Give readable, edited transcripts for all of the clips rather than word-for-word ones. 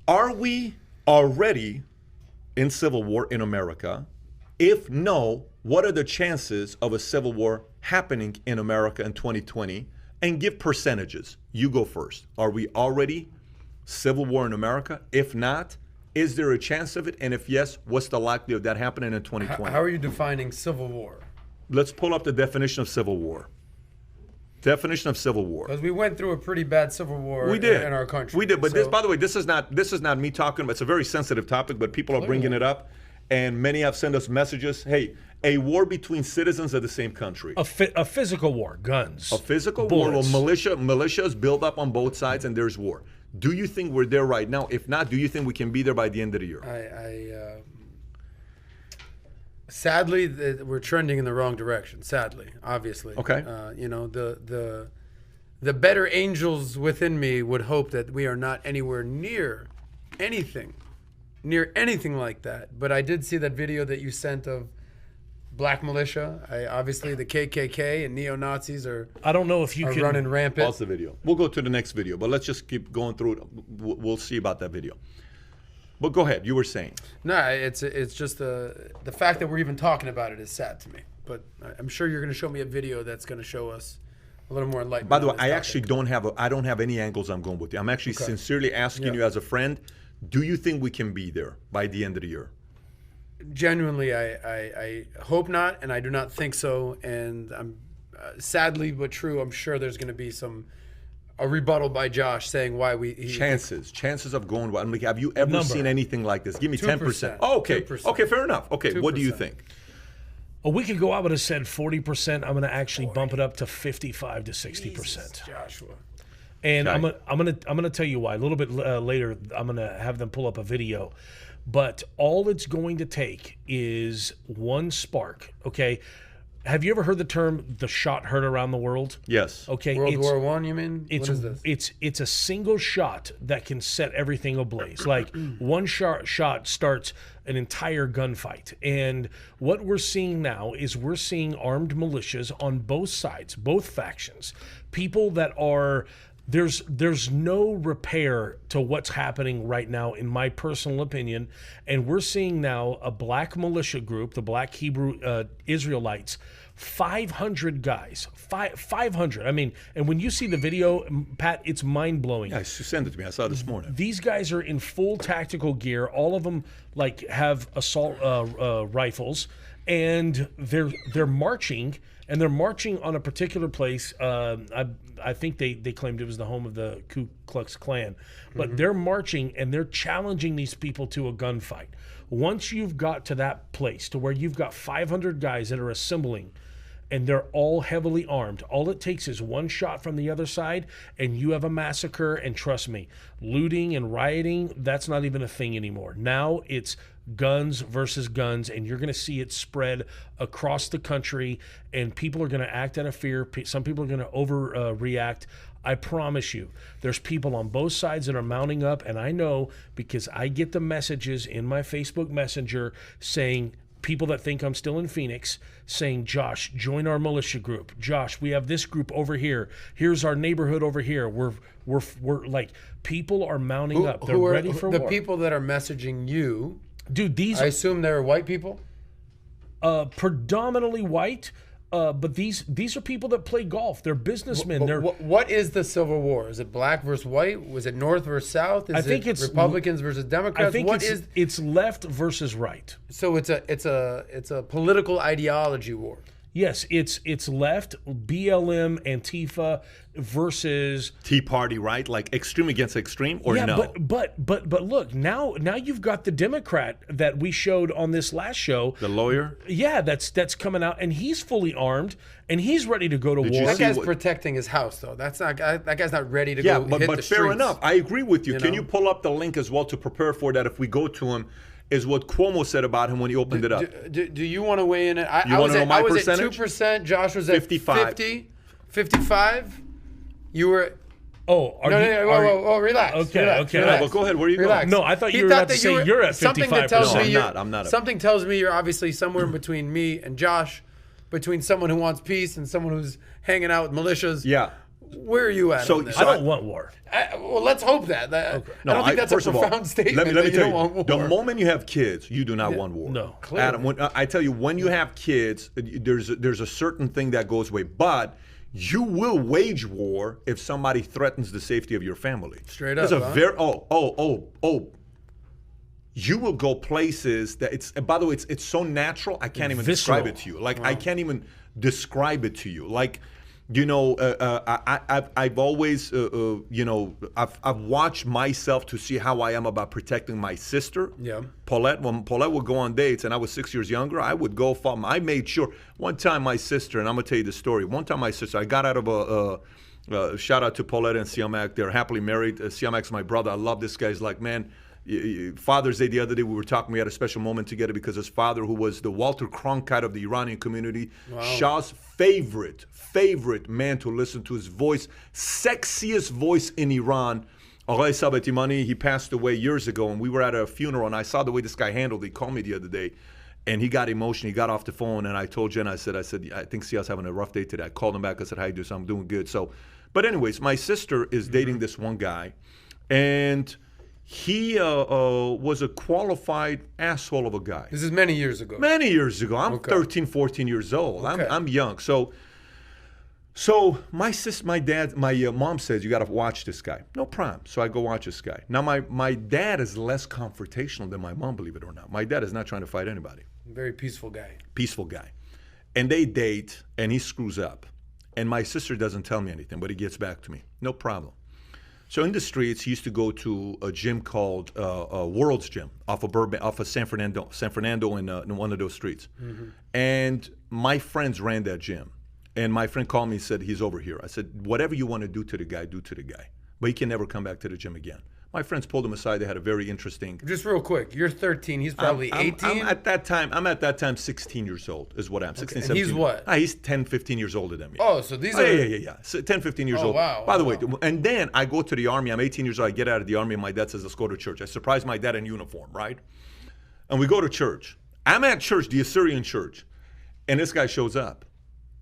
Are we already in civil war in America? If no, what are the chances of a civil war happening in America in 2020? And give percentages. You go first. Are we already civil war in America? If not, is there a chance of it? And if yes, what's the likelihood of that happening in 2020? How are you defining civil war? Let's pull up the definition of civil war. Definition of civil war. Because we went through a pretty bad civil war We did. in our country. We did. But So- this, by the way, this is not me talking about. It's a very sensitive topic, but people are bringing it up, and many have sent us messages. Hey, a war between citizens of the same country. A physical war, guns. A physical war, bullets. militias build up on both sides, and there's war. Do you think we're there right now? If not, do you think we can be there by the end of the year? Sadly, we're trending in the wrong direction. Sadly, obviously. Okay. You know, the better angels within me would hope that we are not anywhere near anything like that. But I did see that video that you sent of black militia. Obviously, the KKK and neo-Nazis are. I don't know if you can running rampant. Pause the video. We'll go to the next video, but let's just keep going through it. We'll see about that video. But go ahead. You were saying. No, it's just the fact that we're even talking about it is sad to me. But I'm sure you're going to show me a video that's going to show us a little more enlightenment. By the way, on this I topic. actually don't have any angles I'm going with you. I'm actually sincerely asking you as a friend, do you think we can be there by the end of the year? Genuinely, I hope not, and I do not think so. And I'm sadly but true. I'm sure there's going to be a rebuttal by Josh saying why chances of going. I'm like, have you ever seen anything like this? Give me 10%. 2%. Oh, okay, 2%. okay, fair enough. Okay, what do you 2%. think? A week ago, I would have said 40%. I'm going to actually bump it up to 55 to 60%. Joshua. And Okay. I'm gonna tell you why. A little bit later, I'm gonna have them pull up a video. But all it's going to take is one spark. Okay. Have you ever heard the term "the shot heard around the world"? Yes. Okay. World War I, you mean? It's What is this? it's a single shot that can set everything ablaze. Like one shot starts an entire gunfight. And what we're seeing now is we're seeing armed militias on both sides, both factions, people that are. There's no repair to what's happening right now, in my personal opinion, and we're seeing now a black militia group, the Black Hebrew Israelites, 500 guys, 500. I mean, and when you see the video, Pat, it's mind blowing. Yeah, send it to me. I saw it this morning. These guys are in full tactical gear. All of them like have assault rifles, and they're marching. And they're marching on a particular place. I think they claimed it was the home of the Ku Klux Klan. But they're marching and they're challenging these people to a gunfight. Once you've got to that place to where you've got 500 guys that are assembling and they're all heavily armed, all it takes is one shot from the other side and you have a massacre. And trust me, looting and rioting, that's not even a thing anymore. Now it's guns versus guns, and you're going to see it spread across the country, and people are going to act out of fear. Some people are going to overreact. I promise you, there's people on both sides that are mounting up, and I know because I get the messages in my Facebook Messenger saying, people that think I'm still in Phoenix saying, Josh, join our militia group. Josh, we have this group over here. Here's our neighborhood over here. We're like, people are mounting up. They're ready for the war. people that are messaging you. Dude, these I assume they're white people. predominantly white, but these are people that play golf. They're businessmen. They're What is the Civil War? Is it black versus white? Was it North versus South? Is I think it it's Republicans versus Democrats? I think it's left versus right. So it's a political ideology war. Yes, it's left, BLM, Antifa versus Tea Party, right? Like extreme against extreme, or yeah, no? but look, now you've got the Democrat that we showed on this last show. The lawyer? Yeah, that's coming out, and he's fully armed and he's ready to go to you war. That see guy's what- protecting his house, though. That guy's not ready to Yeah, go hit the but fair streets. enough. I agree with you. Can know? you pull up the link as well to prepare for that if we go to him? Is what Cuomo said about him when he opened it up. Do you want to weigh in? I You wanna was know at, my I was percentage? at 2%. Josh was at 55. 50, 55. You were. Oh, are No, you, no, no, are- whoa, relax. Okay, relax, okay. relax. Well, go ahead. Where are you Relax. No, I thought He you were thought about to that say you're at something that tells 55%. me No, you're- I'm not. Something tells me you're obviously somewhere in between me and Josh, between someone who wants peace and someone who's hanging out with militias. Yeah. Where are you at? So- on this? so I don't want war. Well, let's hope that. I No, don't think that's first a of all, profound statement. Let me that tell don't want you, the war. moment you have kids, you do not want war. No. Clearly. Adam, I tell you, when you have kids, there's a certain thing that goes away, but you will wage war if somebody threatens the safety of your family. Straight There's up, a huh? very you will go places that it's. By the way, it's so natural. I can't even describe it to you. Like I can't even describe it to you. Like, you know, I've always, you know, I've watched myself to see how I am about protecting my sister. Yeah. Paulette, when Paulette would go on dates and I was 6 years younger, I would go follow. I made sure. One time my sister, and I'm going to tell you the story. One time my sister, I got out of shout out to Paulette and Siamak. They're happily married. Siamak's my brother. I love this guy. He's like, man, Father's Day the other day, we were talking. We had a special moment together because his father, who was the Walter Cronkite of the Iranian community, Shah's favorite man to listen to, his voice, sexiest voice in Iran. Aghay Sabatimani, he passed away years ago, and we were at a funeral, and I saw the way this guy handled it. He called me the other day, and he got emotional. He got off the phone, and I told Jen, I said, I think Sia's having a rough day today. I called him back. I said, how you doing? So I'm doing good. So, but anyways, my sister is dating this one guy, and he was a qualified asshole of a guy. This is many years ago. Many years ago. I'm 13, 14 years old. Okay. I'm young. So my mom says, you got to watch this guy. No problem. So I go watch this guy. Now, my dad is less confrontational than my mom, believe it or not. My dad is not trying to fight anybody. Very peaceful guy. Peaceful guy. And they date, and he screws up. And my sister doesn't tell me anything, but he gets back to me. No problem. So in the streets, he used to go to a gym called World's Gym off of San Fernando in one of those streets. Mm-hmm. And my friends ran that gym. And my friend called me and said, he's over here. I said, whatever you want to do to the guy, do to the guy. But he can never come back to the gym again. My friends pulled him aside. They had a very interesting... Just real quick, you're 13. He's probably 18? I'm at that time 16 years old is what I'm. 16, and 17. he's what? He's 10, 15 years older than me. Oh, so these are... Yeah. So 10, 15 years old. Wow. By the way, and then I go to the Army. I'm 18 years old. I get out of the Army, and my dad says, let's go to church. I surprise my dad in uniform, right? And we go to church. I'm at church, the Assyrian church, and this guy shows up.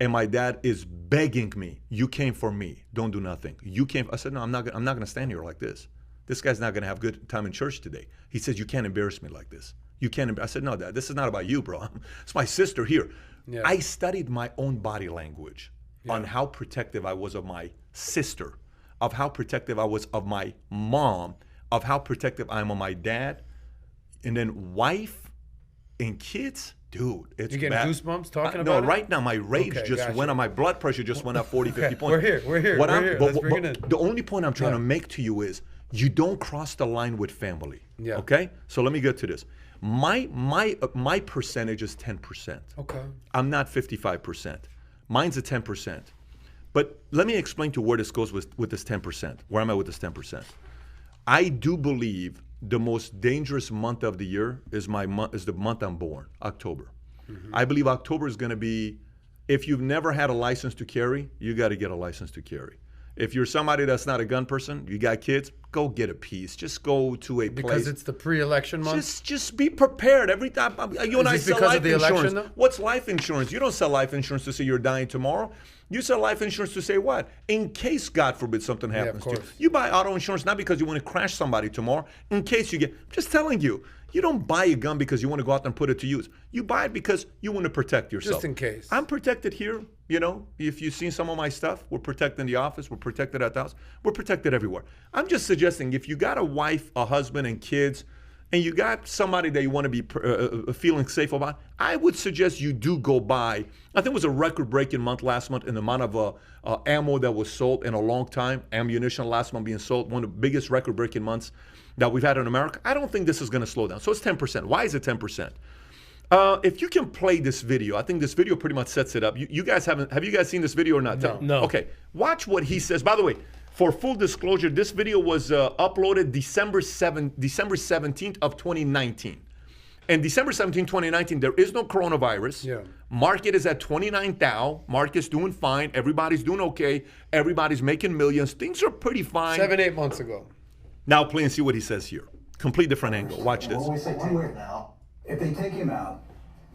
And my dad is begging me, you came for me. Don't do nothing. You came. I said, no, I'm not going to stand here like this. This guy's not going to have good time in church today. He says, you can't embarrass me like this. You can't. I said, no, Dad, this is not about you, bro. It's my sister here. Yeah. I studied my own body language on how protective I was of my sister, of how protective I was of my mom, of how protective I am of my dad, and then wife and kids. Dude, it's you getting bad. Goosebumps talking about it? No, right now my rage went up. My blood pressure just went up 40, 50 points. We're here. Let's bring it in. The only point I'm trying to make to you is you don't cross the line with family. Yeah. Okay? So let me get to this. My percentage is 10%. Okay. I'm not 55%. Mine's a 10%. But let me explain to where this goes with this 10%. Where am I with this 10%? I do believe the most dangerous month of the year is the month I'm born, October. Mm-hmm. I believe October is going to be, if you've never had a license to carry, you got to get a license to carry. If you're somebody that's not a gun person, you got kids, go get a piece. Just go to a place. Because it's the pre-election month? Just be prepared. Every time you and I sell life insurance. Election, though? What's life insurance? You don't sell life insurance to say you're dying tomorrow. You sell life insurance to say what? In case, God forbid, something happens to you. You buy auto insurance not because you want to crash somebody tomorrow. In case you get, I'm just telling you, you don't buy a gun because you want to go out there and put it to use. You buy it because you want to protect yourself. Just in case. I'm protected here. You know, if you've seen some of my stuff, we're protected in the office, we're protected at the house, we're protected everywhere. I'm just suggesting if you got a wife, a husband, and kids, and you got somebody that you want to be feeling safe about, I would suggest you do go buy. I think it was a record-breaking month last month in the amount of ammo that was sold in a long time. Ammunition last month being sold, one of the biggest record-breaking months that we've had in America. I don't think this is going to slow down. So it's 10%. Why is it 10%? If you can play this video, I think this video pretty much sets it up. You guys have you guys seen this video or not? No. Okay, watch what he says. By the way, for full disclosure, this video was uploaded December 17th of 2019. And December 17, 2019, there is no coronavirus. Yeah. Market is at 29 thou. Market's doing fine. Everybody's doing okay. Everybody's making millions. Things are pretty fine. 7-8 months ago. Now play and see what he says here. Complete different angle. Watch this. When we say one word now, if they take him out,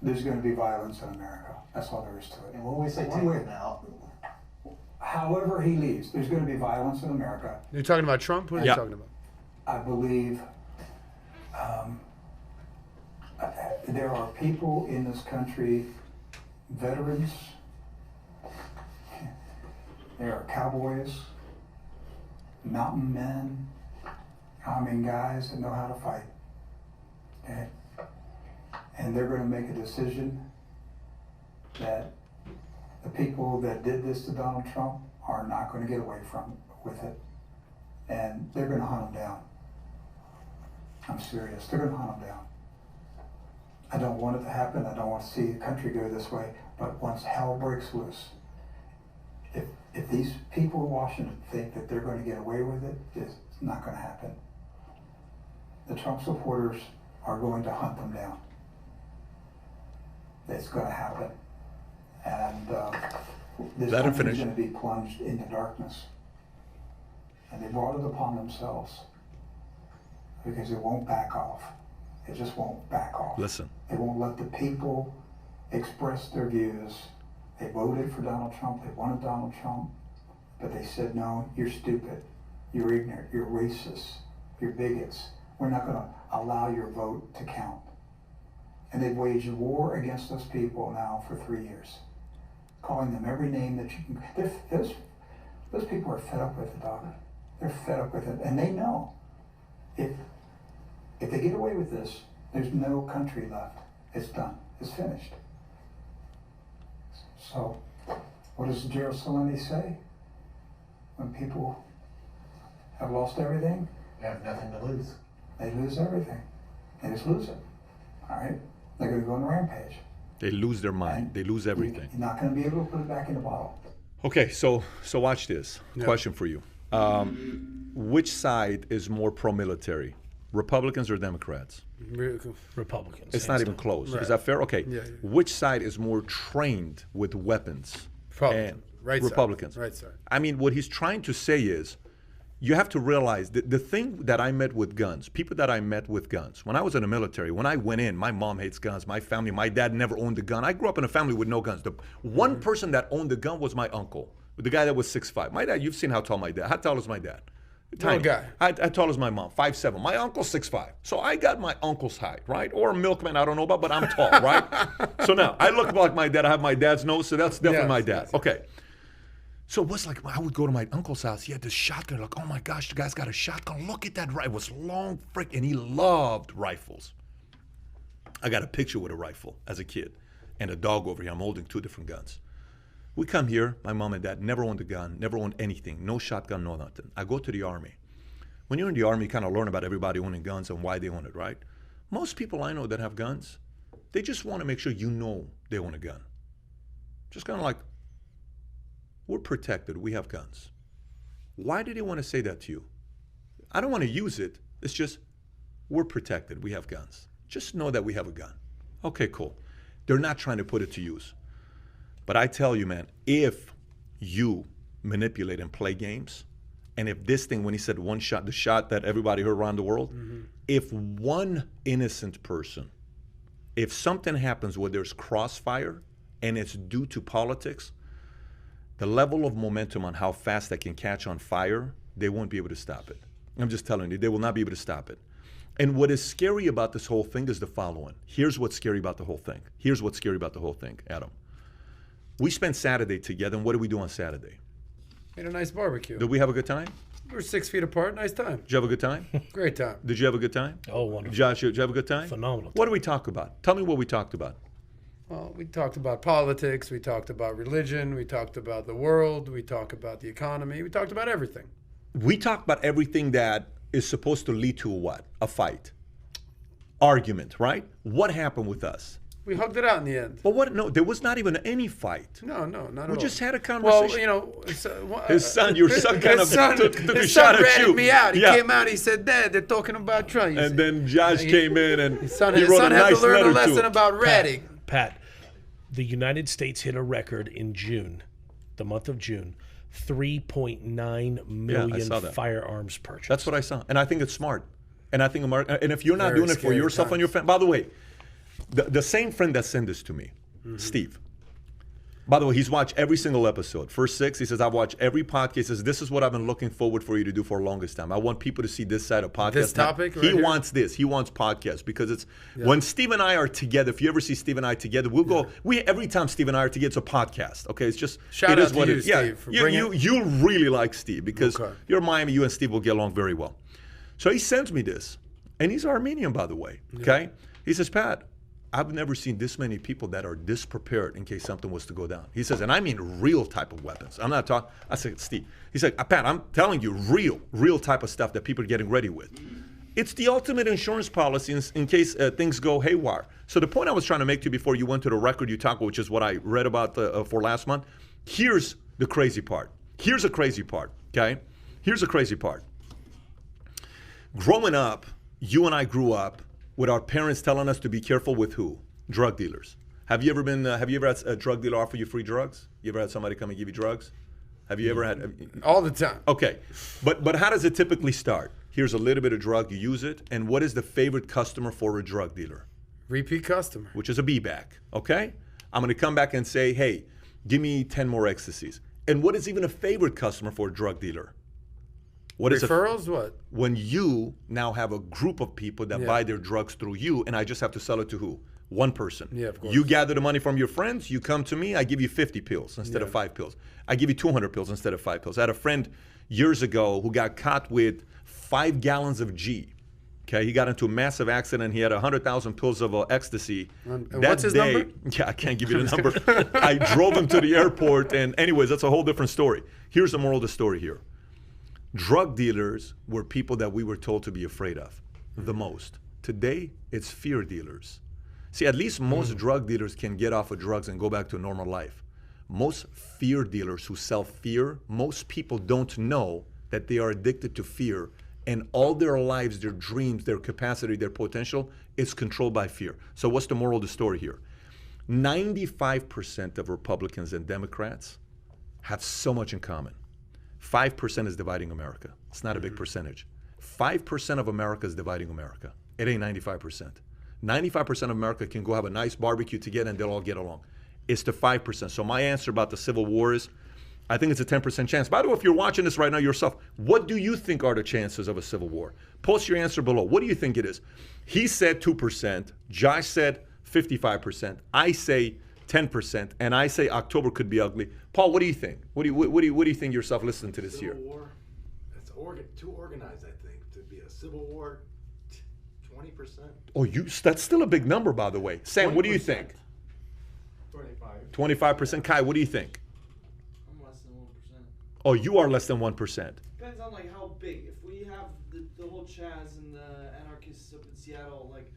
there's going to be violence in America. That's all there is to it. And when we say one word now, however he leaves, there's going to be violence in America. You're talking about Trump? Who are you Yeah. talking about? I believe there are people in this country, veterans, there are cowboys, mountain men, guys that know how to fight. Okay? And they're going to make a decision that the people that did this to Donald Trump are not going to get away with it. And they're going to hunt him down. I'm serious. They're going to hunt him down. I don't want it to happen. I don't want to see the country go this way. But once hell breaks loose, if these people in Washington think that they're going to get away with it, it's not going to happen. The Trump supporters are going to hunt them down. It's going to happen. And this Let him country is finish. going to be plunged into darkness. And they brought it upon themselves because it won't back off. It just won't back off. Listen. They won't let the people express their views. They voted for Donald Trump. They wanted Donald Trump. But they said, no, you're stupid. You're ignorant. You're racist. You're bigots. We're not going to allow your vote to count. And they've waged war against those people now for 3 years, calling them every name that you can. Those people are fed up with it, Doc. They're fed up with it. And they know if they get away with this, there's no country left. It's done. It's finished. So, what does Gerald Celente say? When people have lost everything, They have nothing to lose. they lose everything. They just lose it. All right? They're going to go on a rampage. They lose their mind. They lose everything. You're not going to be able to put it back in the bottle. Okay, so watch this. Question for you. Which side is more pro-military, Republicans or Democrats? Republicans. It's not even close. Right. Is that fair? Okay. Yeah. Which side is more trained with weapons? Republican. Right side. Republicans. Right side. I mean, what he's trying to say is, you have to realize that the thing that I met with guns, people that I met with guns, when I was in the military, when I went in, my mom hates guns, my family, my dad never owned a gun. I grew up in a family with no guns. The one person that owned a gun was my uncle, the guy that was 6'5". My dad, you've seen how tall my dad. How tall is my dad? Tiny guy. How tall is my mom? 5'7". My uncle's 6'5". So I got my uncle's height, right? Or a milkman, I don't know about, but I'm tall, right? So now I look like my dad. I have my dad's nose, so that's definitely Yes, my dad. yes. Okay. So it was like, I would go to my uncle's house. He had this shotgun. Like, oh my gosh, the guy's got a shotgun. Look at that rifle. It was long, and he loved rifles. I got a picture with a rifle as a kid and a dog over here. I'm holding 2 different guns. We come here, my mom and dad never owned a gun, never owned anything, no shotgun, no nothing. I go to the Army. When you're in the Army, you kind of learn about everybody owning guns and why they own it, right? Most people I know that have guns, they just want to make sure you know they own a gun. Just kind of like, we're protected, we have guns. Why do they want to say that to you? I don't want to use it. It's just, we're protected, we have guns. Just know that we have a gun. Okay, cool. They're not trying to put it to use. But I tell you, man, if you manipulate and play games, and if this thing, when he said one shot, the shot that everybody heard around the world, if one innocent person, if something happens where there's crossfire and it's due to politics, the level of momentum on how fast that can catch on fire, they won't be able to stop it. I'm just telling you, they will not be able to stop it. And what is scary about this whole thing is the following. Here's what's scary about the whole thing. Here's what's scary about the whole thing, Adam. We spent Saturday together, and what did we do on Saturday? Made a nice barbecue. Did we have a good time? We were 6 feet apart. Nice time. Did you have a good time? Great time. Did you have a good time? Oh, wonderful. Josh, did you have a good time? Phenomenal What did we talk about? Tell me what we talked about. Well, we talked about politics. We talked about religion. We talked about the world. We talked about the economy. We talked about everything. We talked about everything that is supposed to lead to what? A fight. Argument, right? What happened with us? We hugged it out in the end. But what? No, there was not even any fight. No, not at all. We just had a Well, conversation. you know, Your son kind of took a his shot son at you. ratted me out. He Yeah. came out. He said, "Dad, they're talking about Trump." You see. And then Josh came in and his son, he his wrote son a had nice to learn a letter to lesson him. about ratting. Pat, the United States hit a record in June, the month of June, 3.9 million saw that. firearms purchased. That's what I saw, and I think it's smart. And I think, and if you're not Very doing it for scary yourself and times. your family, by the way, the same friend that sent this to me, Steve, By the way, he's watched every single episode. First 6, he says, I've watched every podcast. He says, this is what I've been looking forward for you to do for the longest time. I want people to see this side of podcast. This topic He right here? wants this. He wants podcasts because it's when Steve and I are together. If you ever see Steve and I together, we'll go. Every time Steve and I are together, it's a podcast. Okay, it's just Shout it out is to what you, it is. Yeah, Steve, for bringing- you really like Steve because Okay. you're Miami. You and Steve will get along very well. So he sends me this, and he's Armenian, by the way. Okay, he says, Pat, I've never seen this many people that are this prepared in case something was to go down. He says, and I mean real type of weapons. I'm not talking. I said, Steve. He said, Pat, I'm telling you, real type of stuff that people are getting ready with. It's the ultimate insurance policy in case things go haywire. So the point I was trying to make to you before you went to the record you talked, which is what I read about for last month. Here's the crazy part. Here's a crazy part. Okay. Here's a crazy part. Growing up, you and I grew up with our parents telling us to be careful with who? Drug ever had a drug dealer offer you free drugs? You ever had somebody come and give you drugs? Have you ever had? All the time. Okay, but how does it typically start? Here's a little bit of drug, you use it, and what is the favorite customer for a drug dealer? Repeat customer. Which is a B-back, okay? I'm gonna come back and say, hey, give me 10 more ecstasies. And what is even a favorite customer for a drug dealer? What is Referrals? What? when you now have a group of people that buy their drugs through you, and I just have to sell it to who? One person. Yeah, of course. You gather the money from your friends, you come to me, I give you 50 pills instead of 5 pills. I give you 200 pills instead of 5 pills. I had a friend years ago who got caught with 5 gallons of G. Okay, he got into a massive accident. He had 100,000 pills of ecstasy. And what's his number? Yeah, I can't give you the number. I drove him to the airport, and anyways, that's a whole different story. Here's the moral of the story here. Drug dealers were people that we were told to be afraid of the most. Today, it's fear dealers. See, at least most drug dealers can get off of drugs and go back to a normal life. Most fear dealers who sell fear, most people don't know that they are addicted to fear, and all their lives, their dreams, their capacity, their potential is controlled by fear. So what's the moral of the story here? 95% of Republicans and Democrats have so much in common. 5% is dividing America. It's not a big percentage. 5% of America is dividing America. It ain't 95%. 95% of America can go have a nice barbecue together and they'll all get along. It's the 5%. So my answer about the Civil War is, I think it's a 10% chance. By the way, if you're watching this right now yourself, what do you think are the chances of a civil war? Post your answer below. What do you think it is? He said 2%. Josh said 55%. I say 10%, and I say October could be ugly. Paul, what do you think? What do you think yourself listening to this here? Civil War, it's too organized, I think, to be a civil war. 20%. Oh, that's still a big number, by the way. Sam, what do you 20%. think? 25. 25%. Kai, what do you think? I'm less than 1%. Oh, you are less than 1%. Depends on like how big. If we have the whole Chaz and the anarchists up in Seattle, like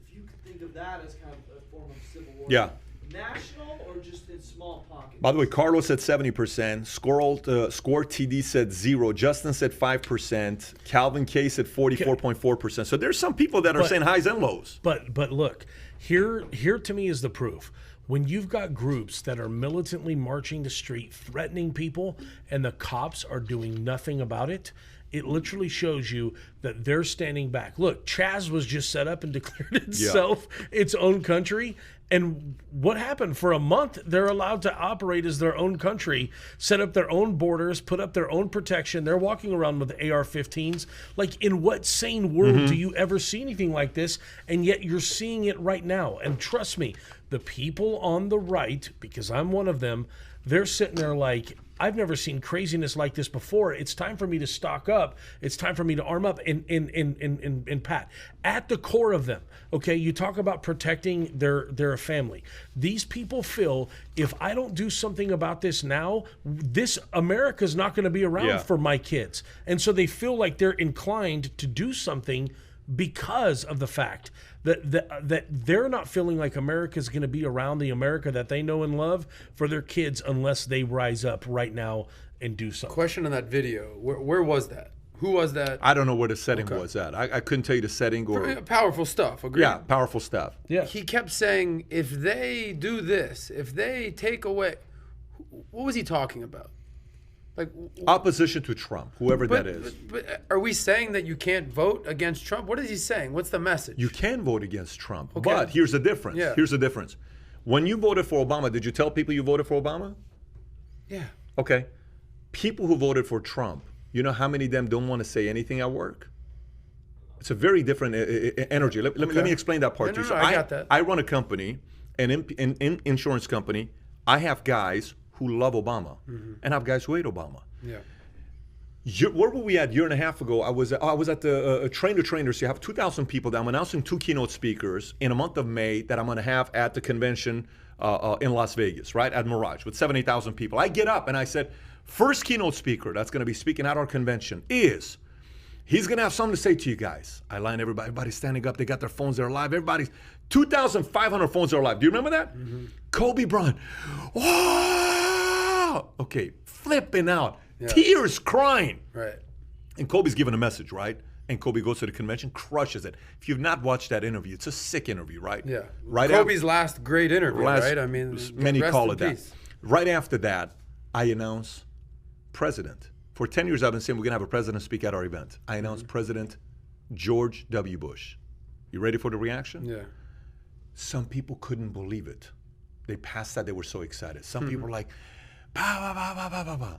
if you could think of that as kind of a form of civil war. Yeah. National or just in small pockets? By the way, Carlos said 70%. Score TD said 0. Justin said 5%. Calvin K said 44.4%. So there's some people that are saying highs and lows. But look, here to me is the proof. When you've got groups that are militantly marching the street, threatening people, and the cops are doing nothing about it, it literally shows you that they're standing back. Look, Chaz was just set up and declared itself its own country. And what happened? For a month, they're allowed to operate as their own country, set up their own borders, put up their own protection. They're walking around with AR-15s. Like, in what sane world do you ever see anything like this? And yet you're seeing it right now. And trust me, the people on the right, because I'm one of them, they're sitting there like, I've never seen craziness like this before. It's time for me to stock up. It's time for me to arm up. And Pat, at the core of them, okay, you talk about protecting their family. These people feel if I don't do something about this now, this America's not going to be around for my kids. And so they feel like they're inclined to do something because of the fact that they're not feeling like America's going to be around the America that they know and love for their kids unless they rise up right now and do something. Question on that video. Where was that? Who was that? I don't know where the setting was at. I couldn't tell you the setting or... Powerful stuff. Agreed. Yeah, powerful stuff. Yeah. He kept saying, if they do this, if they take away... What was he talking about? Like Opposition to Trump, whoever that is. But are we saying that you can't vote against Trump? What is he saying? What's the message? You can vote against Trump, Okay. but here's the difference. Yeah. Here's the difference. When you voted for Obama, did you tell people you voted for Obama? Yeah. Okay. People who voted for Trump, you know how many of them don't want to say anything at work? It's a very different energy. Let me explain that part to you. No, I got that. I run a company, an insurance company. I have guys who love Obama, and I have guys who hate Obama. Yeah. Where were we at a year and a half ago? I was at the Train-to-Trainers. You have 2,000 people that I'm announcing 2 keynote speakers in a month of May that I'm going to have at the convention in Las Vegas, right, at Mirage with 8,000 people. I get up and I said, first keynote speaker that's going to be speaking at our convention is, he's going to have something to say to you guys. I line everybody's standing up. They got their phones. They're live. Everybody's 2,500 phones are live. Do you remember that? Kobe Bryant. Wow. Okay, flipping out. Yeah. Tears, crying. Right. And Kobe's giving a message, right? And Kobe goes to the convention, crushes it. If you've not watched that interview, it's a sick interview, right? Yeah. Right. Kobe's last great interview, right? I mean, many rest call in it that. peace. Right after that, I announce president. For 10 years, I've been saying we're gonna have a president speak at our event. I announced President George W. Bush. You ready for the reaction? Yeah. Some people couldn't believe it. They passed that. They were so excited. Some people were like, bah, bah, bah, bah, bah, bah, bah.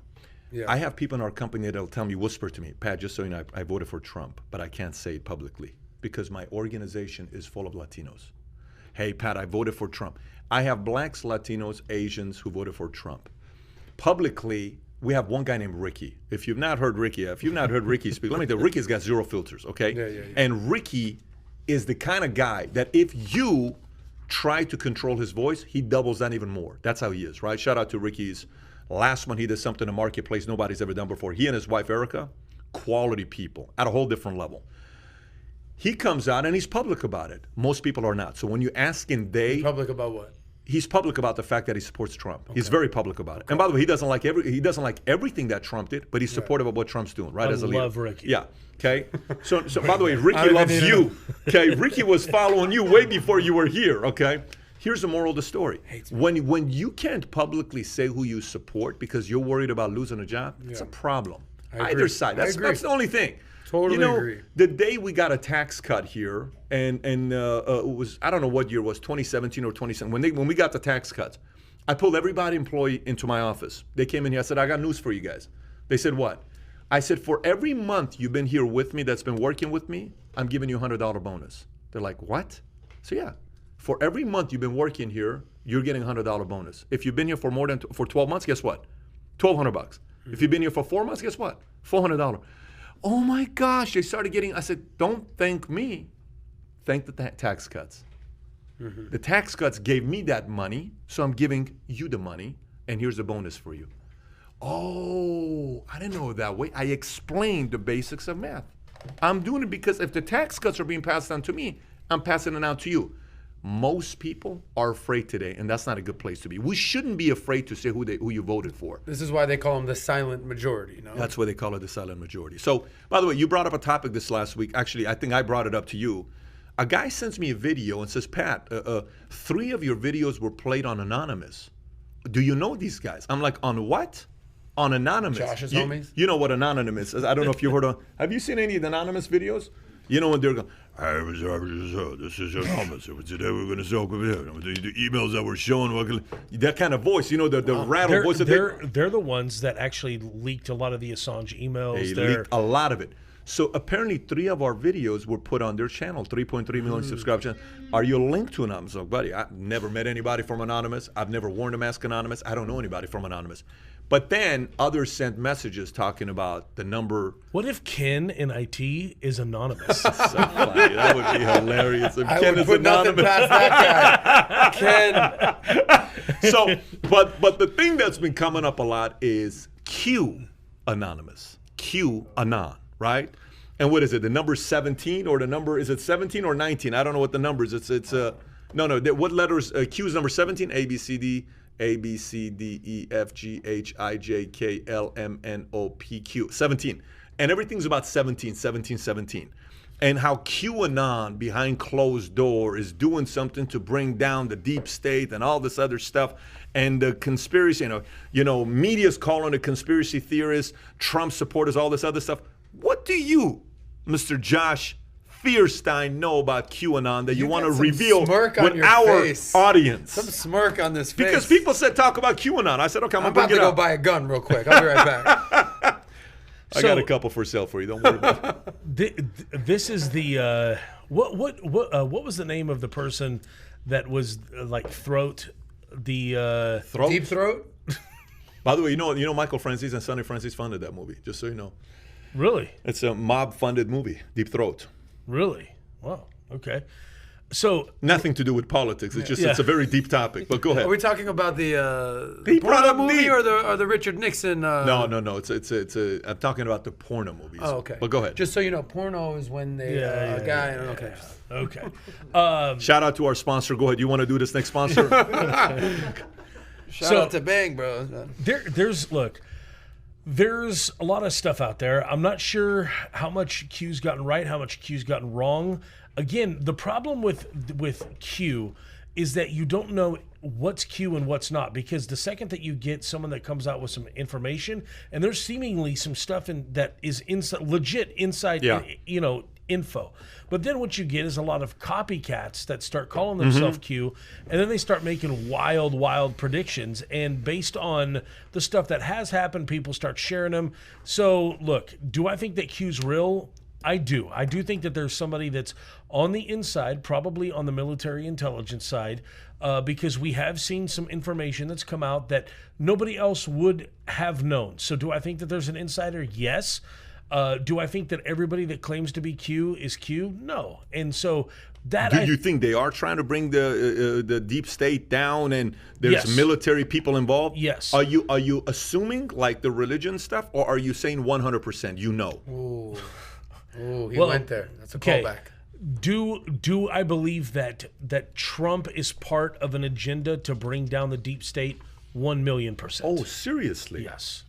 Yeah. I have people in our company that'll tell me, whisper to me, Pat, just so you know, I voted for Trump, but I can't say it publicly because my organization is full of Latinos. Hey, Pat, I voted for Trump. I have blacks, Latinos, Asians who voted for Trump. Publicly, we have one guy named Ricky. If you've not heard Ricky speak, let me tell you, Ricky's got zero filters, okay? Yeah. And Ricky is the kind of guy that if you try to control his voice, he doubles that even more. That's how he is, right? Shout out to Ricky's. Last month, he did something in the marketplace nobody's ever done before. He and his wife, Erica, quality people at a whole different level. He comes out and he's public about it. Most people are not. So when you ask him, Public about what? he's public about the fact that he supports Trump. He's very public about it. And by the way, he doesn't like everything that Trump did, but he's supportive of what Trump's doing, right? I as a leader. love Ricky. Yeah. Okay. So by the way, Ricky loves you. Okay. Ricky was following you way before you were here. Okay. Here's the moral of the story. When you can't publicly say who you support because you're worried about losing a job, it's a problem. Either side. That's the only thing. Totally agree. The day we got a tax cut here, and it was, I don't know what year it was, 2017 or 2017, when we got the tax cuts, I pulled everybody employee into my office. They came in here. I said, I got news for you guys. They said, what? I said, for every month you've been here with me, that's been working with me, I'm giving you a $100 bonus. They're like, what? So yeah, for every month you've been working here, you're getting a $100 bonus. If you've been here for more than for 12 months, guess what? $1,200 bucks. If you've been here for 4 months, guess what? $400. Oh my gosh, they started getting, I said, don't thank me, thank the tax cuts. The tax cuts gave me that money, so I'm giving you the money, and here's the bonus for you. Oh, I didn't know it that way. I explained the basics of math. I'm doing it because if the tax cuts are being passed on to me, I'm passing it on to you. Most people are afraid today, and that's not a good place to be. We shouldn't be afraid to say who you voted for. This is why they call them the silent majority, no? That's why they call it the silent majority. So, by the way, you brought up a topic this last week. Actually, I think I brought it up to you. A guy sends me a video and says, Pat, 3 of your videos were played on Anonymous. Do you know these guys? I'm like, on what? On Anonymous. Josh's homies? You know what Anonymous is. I don't know if you heard of. Have you seen any of the Anonymous videos? You know when they're going, this is Anonymous. Today we're going to talk about the emails that we're showing. That kind of voice, you know, the rattle voice. They're the ones that actually leaked a lot of the Assange emails. They leaked a lot of it. So apparently 3 of our videos were put on their channel, 3.3 million subscribers. Are you linked to Anonymous? So, buddy, I've never met anybody from Anonymous. I've never worn a mask Anonymous. I don't know anybody from Anonymous. But then others sent messages talking about the number. What if Ken in IT is anonymous? So funny. That would be hilarious. If I Ken would is put nothing anonymous. past that guy. Ken. So, but the thing that's been coming up a lot is Q Anonymous. Q Anon, right? And what is it? The number 17 or the number, is it 17 or 19? I don't know what the number is. No. What letters? Q is number 17, A, B, C, D, E, F, G, H, I, J, K, L, M, N, O, P, Q. 17. And everything's about 17. And how QAnon behind closed door is doing something to bring down the deep state and all this other stuff. And the conspiracy, media's calling it conspiracy theorists, Trump supporters, all this other stuff. What do you, Mr. Josh, Fearstein know about QAnon that you want to got some reveal smirk on with your our face. audience? Some smirk on this face. Because people said talk about QAnon. I said, okay, I'm I'm going about to to bring it go up. buy a gun real quick. I'll be right back. I got a couple for sale for you. Don't worry about it. This is the what was the name of the person that was like throat the Throat? Deep Throat? By the way, you know Michael Francis and Sonny Francis funded that movie, just so you know. really It's a mob-funded movie, Deep Throat. really wow okay so Nothing to do with politics. It's just Yeah. it's a very deep topic. But go ahead. Are we talking about the He brought porno up movie Deep. or the Richard Nixon? No. It's I'm talking about the porno movies. Oh, okay. But go ahead. Just so you know, porno is when they Yeah, a yeah, guy. yeah, Okay. okay Shout out to our sponsor. Go ahead. You want to do this next sponsor? Shout So- out to Bang, bro. there's a lot of stuff out there. I'm not sure how much Q's gotten right, how much Q's gotten wrong. Again, the problem with Q is that you don't know what's Q and what's not, because the second that you get someone that comes out with some information, and there's seemingly some stuff that is legit inside, Yeah. info. But then what you get is a lot of copycats that start calling themselves Q, and then they start making wild predictions. And based on the stuff that has happened, people start sharing them. So look, do I think that Q's real? I do. I do think that there's somebody that's on the inside, probably on the military intelligence side, because we have seen some information that's come out that nobody else would have known. So do I think that there's an insider? Yes. Do I think that everybody that claims to be Q is Q? No. And so that Do you think they are trying to bring the deep state down and there's Yes. military people involved? Yes. Are you assuming like the religion stuff, or are you saying 100%? You know. Ooh, he Well, went there. That's a okay. callback. Do I believe that Trump is part of an agenda to bring down the deep state? 1,000,000%. Oh, seriously? yes.